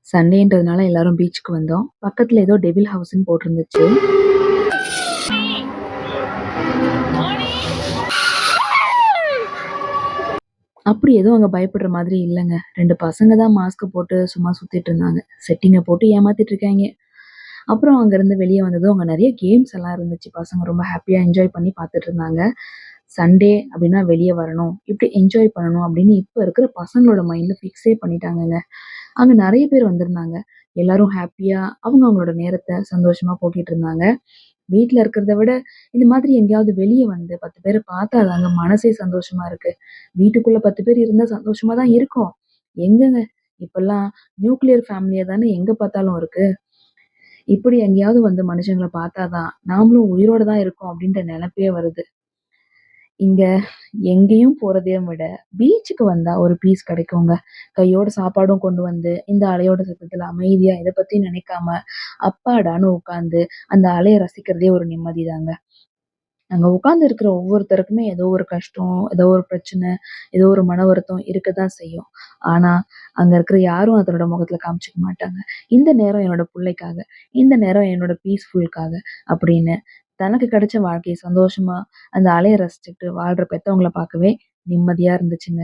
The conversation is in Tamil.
சண்டேன்றதுனால எல்லாரும் பீச்சுக்கு வந்தோம். பக்கத்துல ஏதோ டெவில் ஹவுஸ்ன்னு போட்டிருந்துச்சு. அப்படி எதுவும் அங்க பயப்படுற மாதிரி இல்லங்க. 2 பசங்க தான் மாஸ்க்க போட்டு சும்மா சுத்திட்டு இருந்தாங்க. செட்டிங்க போட்டு ஏமாத்திட்டு இருக்காய்ங்க. அப்புறம் அங்கருந்து வெளிய வந்ததும் அங்க நெறைய கேம்ஸ் எல்லாம் இருந்துச்சு. பசங்க ரொம்ப ஹேப்பியா என்ஜாய் பண்ணி பார்த்துட்டு இருந்தாங்க. சண்டே அப்டின்னா வெளிய வரணும், இப்டி என்ஜாய் பண்ணணும் அப்டின்னு இப்ப இருக்கிற பசங்களோட மைண்ட்ல ஃபிக்ஸே பண்ணிட்டாங்கங்க. அங்க நெறைய பேர் வந்திருந்தாங்க. எல்லாரும் ஹேப்பியா அவங்க அவங்களோட நேரத்த சந்தோஷமா போக்கிட்டு இருந்தாங்க. வீட்ல இருக்கிறத விட இந்த மாதிரி எங்கேயாவது வெளிய வந்து 10 பேர பார்த்தா தாங்க மனசே சந்தோஷமா இருக்கு. வீட்டுக்குள்ள 10 பேர் இருந்தா சந்தோஷமா தான் இருக்கோம். எங்கங்க இப்பல்லாம் நியூக்ளியர் ஃபேமிலியா தானே எங்க பார்த்தாலும் இருக்கு. இப்படி எங்கேயாவது வந்து மனுஷங்கள பார்த்தா தான், நாமளும் உயிரோட தான் இருக்கோம் அப்படின்ற நெனப்பே வருது. இங்க எங்கேயும் போறதையும் விட, பீச்சுக்கு வந்தா ஒரு பீஸ் கிடைக்குங்க. கையோட சாப்பாடும் கொண்டு வந்து, இந்த அலையோட சத்தத்துல அமைதியா எத பத்தியும் நினைக்காம, அப்பாடான்னு உட்காந்து, அந்த அலைய ரசிக்கிறதே ஒரு நிம்மதி தாங்க. அங்க உட்கார்ந்து இருக்கிற ஒவ்வொருத்தருக்குமே ஏதோ ஒரு கஷ்டம், ஏதோ ஒரு பிரச்சனை, ஏதோ ஒரு மன வருத்தம் இருக்கத்தான் செய்யும். ஆனா, அங்க இருக்கிற யாரும் அதனோட முகத்துல காமிச்சுக்க மாட்டாங்க. இந்த நேரம் என்னோட புள்ளைக்காக, இந்த நேரம் என்னோட பீஸ்ஃபுல்க்காக அப்படின்னு தனக்கு கிடைச்ச வாழ்க்கைய சந்தோஷமா அந்த அலைய ரசிச்சுக்கிட்டு வாழ்ற பெத்தவங்கள பார்க்கவே நிம்மதியா இருந்துச்சுங்க.